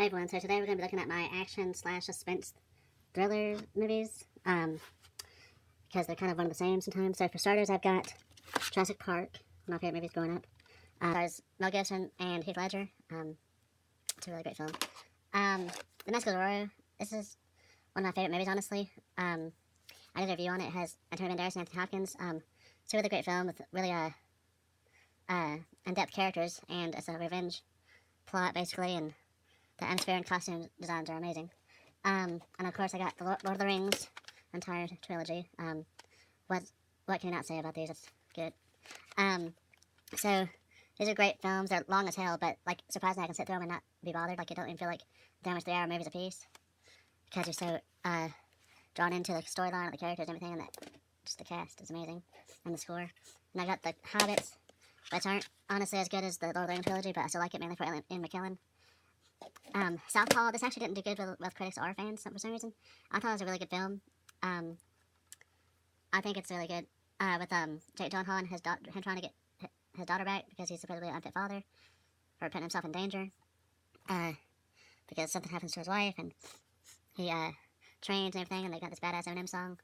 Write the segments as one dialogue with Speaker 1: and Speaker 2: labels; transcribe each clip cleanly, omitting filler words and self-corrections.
Speaker 1: Hey everyone, so today we're going to be looking at my action slash suspense thriller movies, because they're kind of one of the same sometimes. So for starters, I've got Jurassic Park, one of my favorite movies growing up. Stars Mel Gibson and Heath Ledger. It's a really great film. The Mask of Zorro, this is one of my favorite movies, honestly. I did a review on it. It has Antonio Banderas and Anthony Hopkins. It's a really great film with really in-depth characters, and it's a revenge plot, basically, and the atmosphere and costume designs are amazing. And of course, I got the Lord of the Rings entire trilogy. What can you not say about these? It's good. So these are great films. They're long as hell, but like surprisingly, I can sit through them and not be bothered. Like, you don't even feel like they're almost 3-hour movies a piece because you're so drawn into the storyline of the characters and everything, and just the cast is amazing, and the score. And I got the Hobbits, which aren't honestly as good as the Lord of the Rings trilogy, but I still like it mainly for Ian McKellen. Southpaw, this actually didn't do good with critics or fans for some reason. I thought it was a really good film. I think it's really good with Jake Gyllenhaal and him trying to get his daughter back because he's supposedly an unfit father for putting himself in danger because something happens to his wife, and he trains and everything, and they got this badass Eminem song,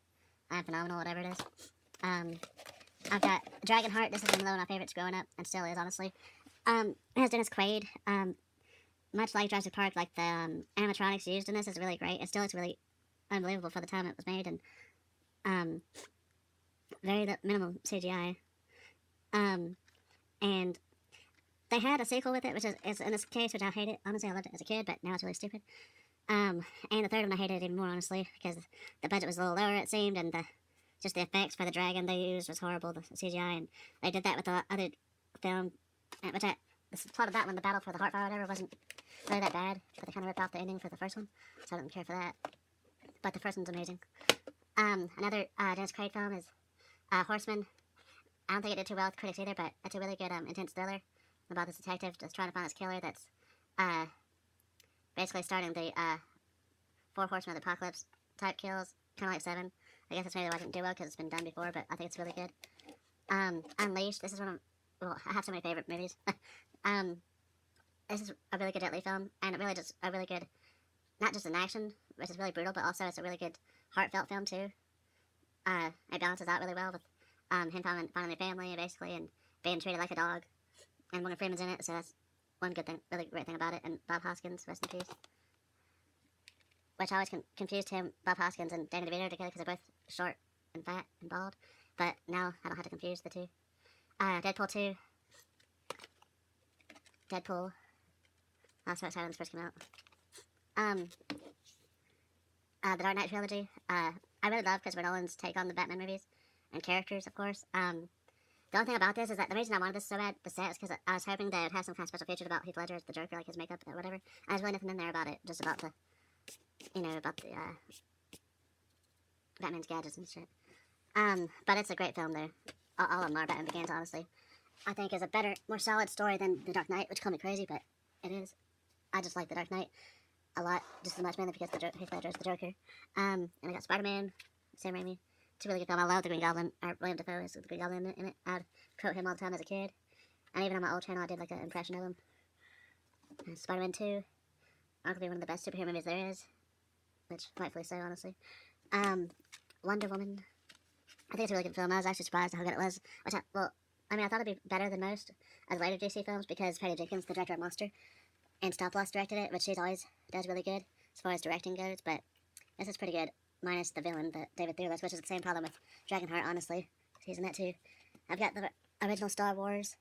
Speaker 1: I'm Phenomenal, whatever it is. I've got Dragonheart. This is one of my favorites growing up, and still is, honestly. It has Dennis Quaid. Much like Jurassic Park, like the animatronics used in this is really great. It still looks really unbelievable for the time it was made, and very minimal CGI. And they had a sequel with it, which is in this case, which I hate it. Honestly, I loved it as a kid, but now it's really stupid. And the third one I hated even more, honestly, because the budget was a little lower, it seemed, and just the effects for the dragon they used was horrible, the CGI, and they did that with the other film, which the plot of that one, the Battle for the Heartfire or whatever, wasn't really that bad, but they kind of ripped off the ending for the first one, so I didn't care for that. But the first one's amazing. Another Dennis Quaid film is Horseman. I don't think it did too well with critics either, but it's a really good intense thriller about this detective just trying to find this killer that's basically starting the 4 Horsemen of the Apocalypse type kills, kind of like Seven. I guess it's maybe why it didn't do well because it's been done before, but I think it's really good. Unleashed. This is one of, well, I have so many favorite movies. This is a really good Jet Li film, and it really just a really good, not just an action, which is really brutal, but also it's a really good heartfelt film too. It balances out really well with him finding their family, basically, and being treated like a dog. And Morgan Freeman's in it, so that's one good thing, really great thing about it. And Bob Hoskins, rest in peace. Which I always confused him, Bob Hoskins, and Danny DeVito together because they're both short and fat and bald. But now I don't have to confuse the two. Deadpool 2. Deadpool. I was so excited when this first came out. The Dark Knight trilogy. I really love Christopher Nolan's take on the Batman movies and characters, of course. The only thing about this is that the reason I wanted this so bad, the set, is because I was hoping they would have some kind of special features about Heath Ledger as the Joker, like his makeup or whatever. And there's really nothing in there about it, just about the, Batman's gadgets and shit. But it's a great film, though. All of them are. Batman Begins, honestly, I think is a better, more solid story than The Dark Knight, which call me crazy, but it is. I just like The Dark Knight a lot, just as much, mainly because Heath Ledger is the Joker. And I got Spider-Man, Sam Raimi. It's a really good film. I love the Green Goblin. William Dafoe is the Green Goblin in it. I'd quote him all the time as a kid. And even on my old channel, I did like an impression of him. Spider-Man 2. Arguably one of the best superhero movies there is. Which, rightfully so, honestly. Wonder Woman. I think it's a really good film. I was actually surprised at how good it was. I thought it'd be better than most of the later DC films because Patty Jenkins, the director of Monster, and Stop Loss directed it, which she always does really good as far as directing goes, but this is pretty good, minus the villain, the David Thewlis, which is the same problem with Dragonheart, honestly. He's in that too. I've got the original Star Wars.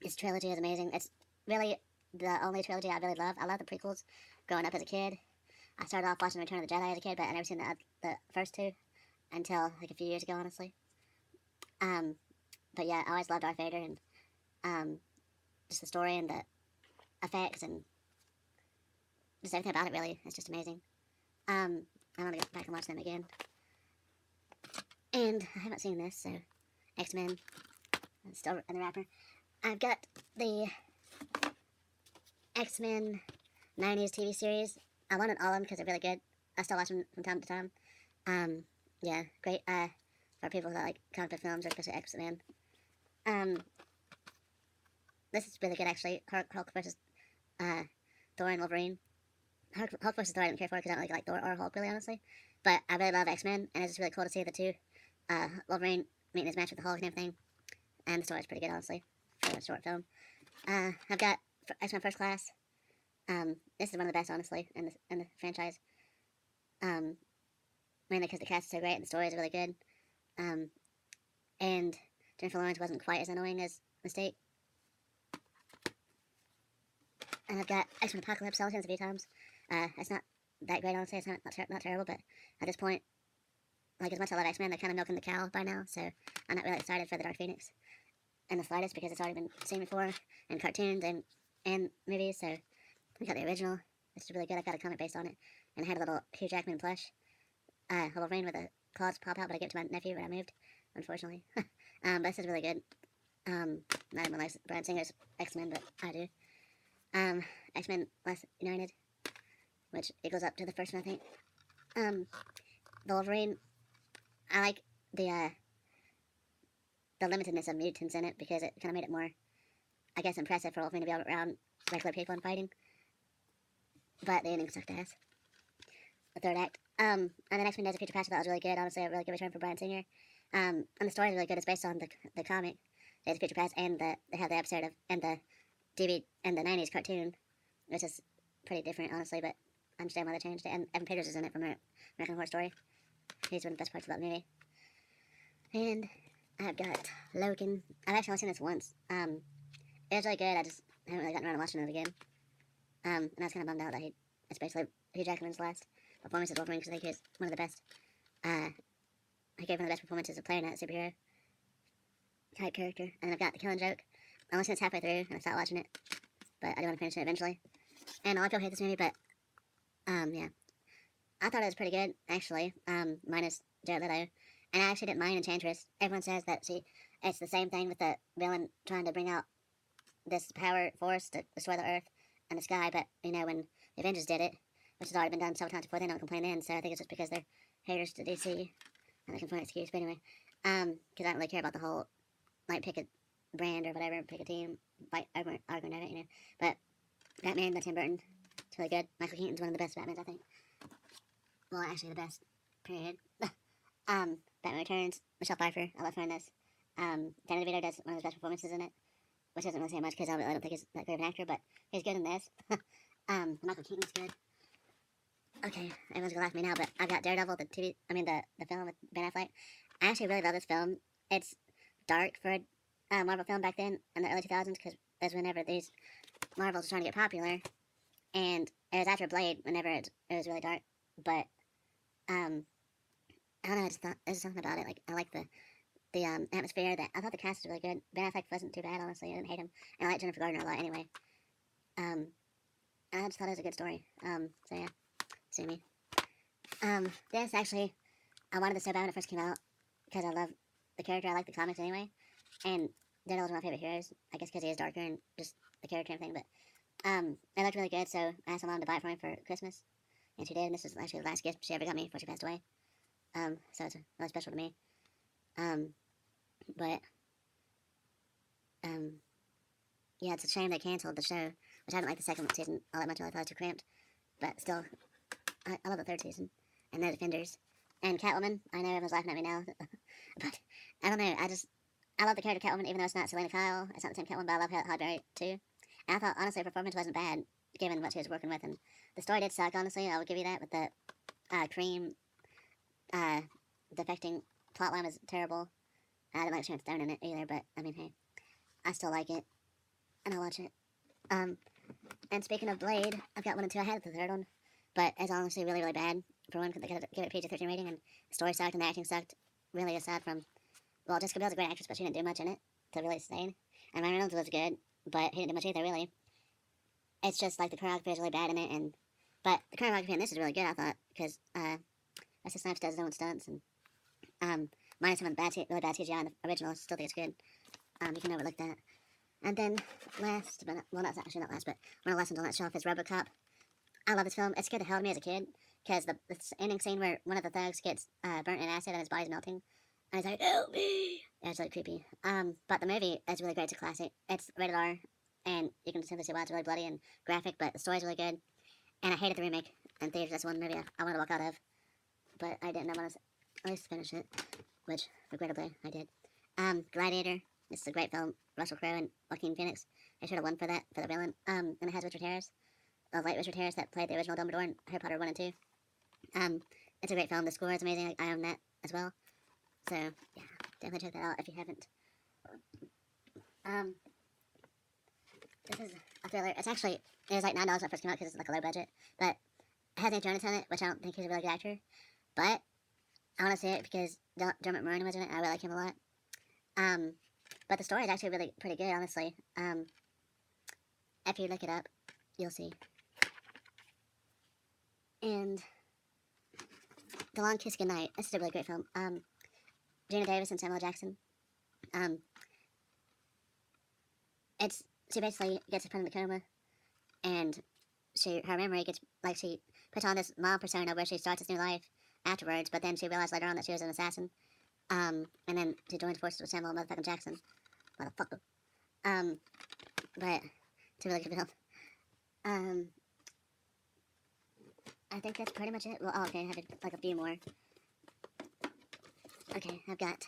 Speaker 1: This trilogy is amazing. It's really the only trilogy I really love. I love the prequels growing up as a kid. I started off watching Return of the Jedi as a kid, but I never seen the first two until like a few years ago, honestly. But yeah, I always loved Darth Vader, and just the story and the effects and just everything about it, really. It's just amazing. I want to get back and watch them again. And I haven't seen this, so X-Men, still in the wrapper. I've got the X-Men 90s TV series. I wanted all of them because they're really good. I still watch them from time to time. Yeah, great for people that like comic book films, or especially X-Men. This is really good, actually. Hulk versus Thor and Wolverine. Hulk versus Thor I didn't care for because I don't really like Thor or Hulk really, honestly. But I really love X-Men, and it's just really cool to see the two, Wolverine meeting his match with the Hulk and everything. And the story's pretty good, honestly, for a short film. I've got X-Men First Class. This is one of the best, honestly, in the franchise. Mainly because the cast is so great and the story is really good. And Jennifer Lawrence wasn't quite as annoying as Mystique. And I've got X-Men Apocalypse. I've seen this a few times. It's not that great, honestly. It's not terrible, but at this point, like, as much as I love X-Men, they're kind of milking the cow by now, so I'm not really excited for the Dark Phoenix in the slightest because it's already been seen before in cartoons and movies, so we got the original, which is really good. I got a comic based on it, and I had a little Hugh Jackman plush, Wolverine with the claws pop out, but I gave it to my nephew when I moved, unfortunately. But this is really good. Not everyone likes Bryan Singer's X-Men, but I do. X-Men Last United, which it goes up to the first one, I think. The Wolverine, I like the limitedness of mutants in it because it kind of made it more, I guess, impressive for Wolverine to be around regular people and fighting. But the ending sucked ass. The third act. And the X-Men Days of Future Past, that was really good. Honestly, a really good return for Bryan Singer. And the story is really good. It's based on the comic Days of Future Past, and they have the episode of and the DVD and the '90s cartoon, which is pretty different, honestly. But I understand why they changed it. And Evan Peters is in it from American Horror Story. He's one of the best parts of that movie. And I've got Logan. I've actually only seen this once. It was really good. I just haven't really gotten around to watching it again. And I was kind of bummed out that it's basically Hugh Jackman's last performance as Wolverine because I think he's one of the best. He gave one of the best performances of playing that superhero type character. And I've got The Killing Joke. I only seen this halfway through and I stopped watching it, but I do want to finish it eventually. And a lot of people hate this movie, but yeah, I thought it was pretty good actually. Minus Jared Leto, and I actually didn't mind Enchantress. Everyone says that it's the same thing with the villain trying to bring out this power force to destroy the Earth and the sky, but you know, when the Avengers did it, which has already been done several times before, they don't complain then, so I think it's just because they're haters to DC, and they can find an excuse, but anyway, because I don't really care about the whole, like, pick a brand or whatever, pick a team, fight, arguing over it, you know, but Batman, the Tim Burton, it's really good. Michael Keaton's one of the best Batmans, I think. Well, actually the best, period. Batman Returns, Michelle Pfeiffer, I love her in this. Danny DeVito does one of his best performances in it, which doesn't really say much because I don't think he's that great of an actor, but he's good in this. Michael Keaton's good. Okay, everyone's gonna laugh at me now, but I got Daredevil, the film with Ben Affleck. I actually really love this film. It's dark for a Marvel film back then in the early 2000s because that's whenever these Marvels were trying to get popular, and it was after Blade whenever it was really dark. But I don't know, I just thought there's something about it. Like, I like the atmosphere. That I thought the cast was really good. Ben Affleck wasn't too bad, honestly. I didn't hate him, and I like Jennifer Gardner a lot anyway. And I just thought it was a good story. So yeah, sue me. This actually, I wanted this so bad when it first came out because I love the character. I like the comics anyway, and Daredevil's one of my favorite heroes. I guess because he is darker and just the character and everything. But it looked really good, so I asked my mom to buy it for me for Christmas, and she did. And this was actually the last gift she ever got me before she passed away. So it's really special to me. But yeah, it's a shame they canceled the show, which I didn't like the second season all that much. I thought it was too cramped, but still, I love the third season and the Defenders and Catwoman. I know everyone's laughing at me now, but I don't know. I love the character Catwoman, even though it's not Selena Kyle. It's not the same Catwoman, but I love Halle Berry too. And I thought honestly her performance wasn't bad given what she was working with, and the story did suck. Honestly, I would give you that. With the Cream defecting plotline was terrible. I didn't like Sharon Stone in it either, but I mean, hey, I still like it, and I'll watch it. And speaking of Blade, I've got 1 and 2. I had the third one, but it's honestly really, really bad. For one, they give it a PG-13 rating, and the story sucked, and the acting sucked. Really aside from, well, Jessica Biel's a great actress, but she didn't do much in it to really sustain. And Ryan Reynolds was good, but he didn't do much either, really. It's just like the choreography is really bad in it, but the choreography in this is really good, I thought, because Wesley Snipes does his own stunts, and minus some of the really bad CGI in the original, I still think it's good. You can overlook that. And then last, but not last, but one of the lessons on that shelf is RoboCop. I love this film. It scared the hell out of me as a kid, because the ending scene where one of the thugs gets burnt in acid and his body's melting, and he's like, "Help me!" Yeah, it's really creepy. But the movie is really great. It's a classic. It's rated R. and you can simply see why it's really bloody and graphic, but the story's really good. And I hated the remake in theaters. That's one movie I wanted to walk out of, but I didn't. I wanted to at least finish it, which regrettably I did. Gladiator. This is a great film. Russell Crowe and Joaquin Phoenix. They should have won for that, for the villain. And it has Richard Harris, the late Richard Harris that played the original Dumbledore in Harry Potter 1 and 2. It's a great film. The score is amazing. I own that as well. So, yeah, definitely check that out if you haven't. This is a thriller. It was like $9 when it first came out because it's like a low budget. But it has Nick Jonas in it, which I don't think he's a really good actor. But I want to see it because Dermot Mulroney was in it. I really like him a lot. But the story is actually really pretty good, honestly. If you look it up, you'll see. And The Long Kiss Goodnight. This is a really great film. Gina Davis and Samuel Jackson. She basically gets put in a coma, and her memory gets, like, she puts on this mom persona where she starts this new life afterwards, but then she realized later on that she was an assassin. And then she joins forces with Samuel motherfucking Jackson. Motherfucker. But it's a really good film. I think that's pretty much it. Well, okay, I have like a few more. Okay, I've got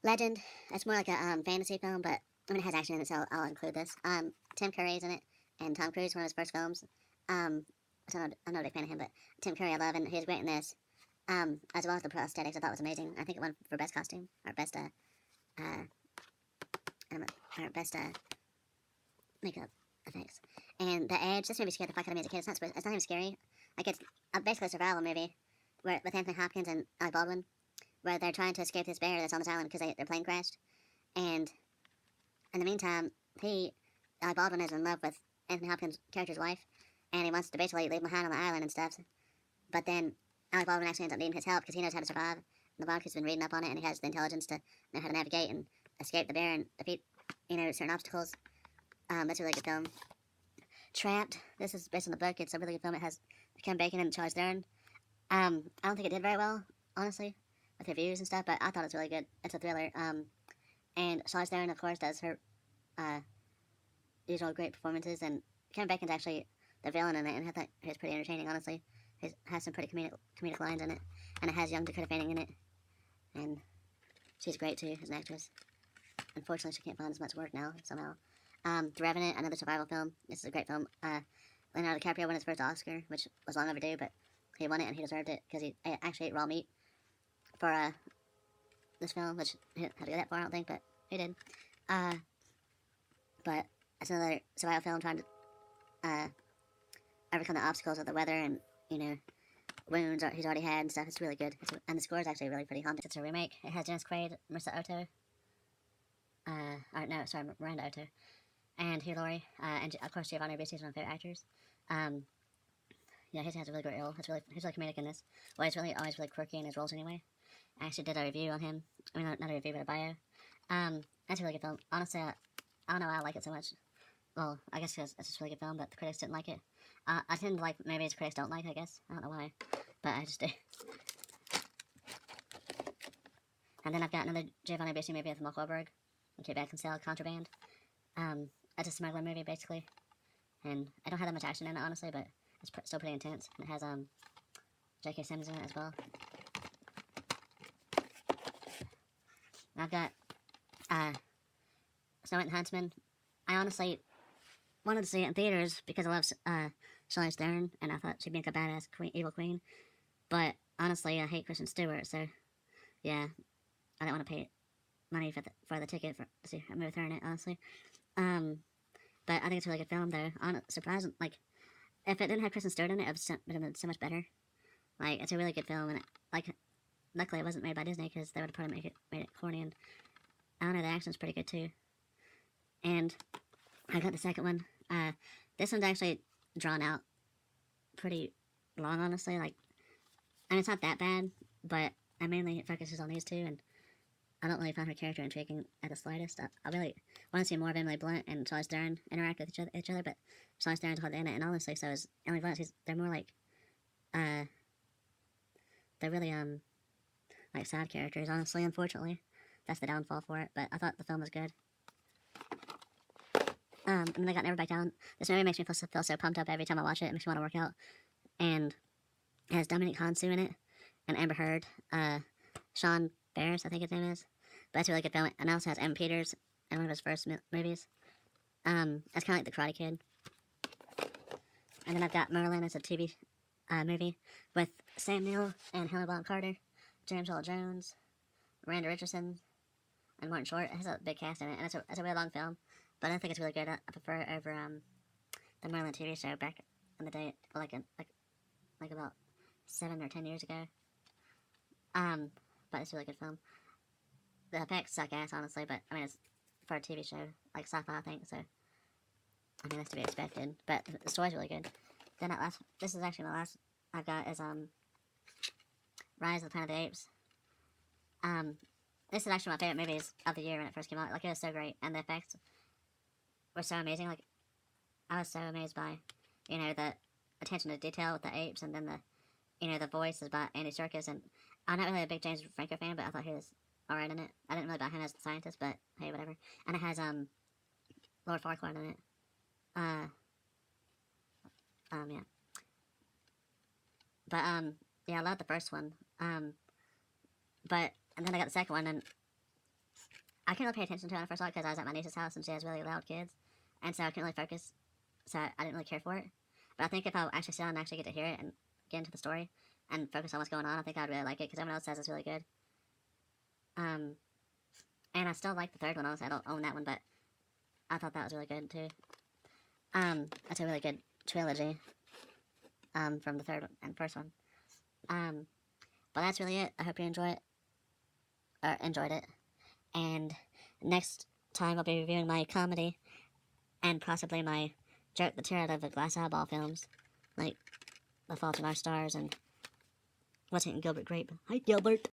Speaker 1: Legend. That's more like a fantasy film, but I mean, it has action in it, so I'll include this. Tim Curry's in it, and Tom Cruise, one of his first films. So I'm not a big fan of him, but Tim Curry I love, and he's great in this. As well as the prosthetics, I thought was amazing. I think it won for best costume, or best, makeup effects. And The Edge, this movie scared the fuck out of me as a kid. It's not even scary. Like, it's basically a survival movie, with Anthony Hopkins and Alec Baldwin, where they're trying to escape this bear that's on this island because their plane crashed. And in the meantime, Alec Baldwin is in love with Anthony Hopkins' character's wife, and he wants to basically leave him behind on the island and stuff. But then Alec Baldwin actually ends up needing his help because he knows how to survive. And the vodka's been reading up on it, and he has the intelligence to know how to navigate and escape the bear and defeat, certain obstacles. That's a really good film. Trapped. This is based on the book. It's a really good film. It has Kevin Bacon and Charlize Theron. I don't think it did very well, honestly, with reviews and stuff, but I thought it was really good. It's a thriller. And Charlize Theron, of course, does her usual great performances, and Kevin Bacon's actually the villain in it, and I thought he was pretty entertaining, honestly. It has some pretty comedic lines in it, and it has young Dakota Fanning in it, and she's great too as an actress. Unfortunately, she can't find as much work now, somehow. The Revenant, another survival film. This is a great film. Leonardo DiCaprio won his first Oscar, which was long overdue, but he won it and he deserved it because he actually ate raw meat for this film, which he didn't have to go that far, I don't think, but he did. But it's another survival film trying to overcome the obstacles of the weather and, wounds he's already had and stuff. It's really good. And the score is actually really pretty haunting. It's a remake. It has Dennis Quaid, Marissa Otto, Miranda Otto, and Hugh Laurie, and of course Giovanni Ribisi is one of my favorite actors. Yeah, he has a really great role. He's really comedic in this. Well, he's always really quirky in his roles anyway. I actually did a review on him. I mean, not a review, but a bio. That's a really good film. Honestly, I don't know why I like it so much. Well, I guess it's just a really good film, but the critics didn't like it. I tend to like movies critics don't like, I guess. I don't know why, but I just do. And then I've got another Giovanni Ribisi movie with Mark Wahlberg and Kate Beckinsale, Contraband. It's a smuggler movie, basically. And I don't have that much action in it, honestly, but it's still pretty intense. And it has J.K. Simmons in it as well. And I've got Snow White and the Huntsman. I honestly wanted to see it in theaters because I love Charlize Theron, and I thought she'd be like a badass evil queen. But honestly, I hate Kristen Stewart, so yeah, I didn't want to pay money for the ticket to see a movie with her in it, honestly. But I think it's a really good film, though. Surprising, like, if it didn't have Kristen Stewart in it, it would have been so much better. Like, it's a really good film, and luckily it wasn't made by Disney because they would have probably made it corny, and I don't know, the action's pretty good too. And I got the second one. This one's actually drawn out pretty long, honestly. Like, I mean, it's not that bad, but I mainly focuses on these two, and I don't really find her character intriguing at the slightest. I really want to see more of Emily Blunt and Charlize Theron interact with each other, but Charlize Theron's hardly in it, and honestly, so is Emily Blunt. They're more like, they're really, like side characters, honestly, unfortunately. That's the downfall for it, but I thought the film was good. And then I got Never Back Down. This movie makes me feel so pumped up every time I watch it. It makes me want to work out. And it has Dominic Hansu in it, and Amber Heard, Sean Ferris, I think his name is. But it's a really good film. And it also has Evan Peters in one of his first movies. It's kind of like The Karate Kid. And then I've got Merlin as a TV movie with Sam Neill and Helena Bonham Carter, James Earl Jones, Miranda Richardson, and Martin Short. It has a big cast in it, and it's a really long film, but I think it's really good. I prefer it over the Merlin TV show back in the day, like about 7 or 10 years ago. But it's a really good film. The effects suck ass, honestly, but I mean it's for a TV show, like sci-fi, I think. So I mean that's to be expected. But the story's really good. Then this is actually my last I've got is Rise of the Planet of the Apes. This is actually my favorite movies of the year when it first came out. Like, it was so great, and the effects were so amazing. Like, I was so amazed by, the attention to detail with the apes, and then the voice is by Andy Serkis, and I'm not really a big James Franco fan, but I thought he was alright in it. I didn't really buy him as the scientist, but hey, whatever. And it has, Lord Farquaad in it. Yeah. But, yeah, I love the first one. And then I got the second one, and I couldn't really pay attention to it when I first saw it because I was at my niece's house and she has really loud kids, and so I couldn't really focus, so I didn't really care for it. But I think if I actually sit down and actually get to hear it and get into the story and focus on what's going on, I think I'd really like it because everyone else says it's really good. And I still like the third one, honestly. I don't own that one, but I thought that was really good too. It's a really good trilogy from the third and first one. But that's really it. I hope you enjoyed it. And next time I'll be reviewing my comedy and possibly my joke the tear out of the glass eyeball films, like The Fault in Our Stars and What's Eating Gilbert Grape. Hi, Gilbert.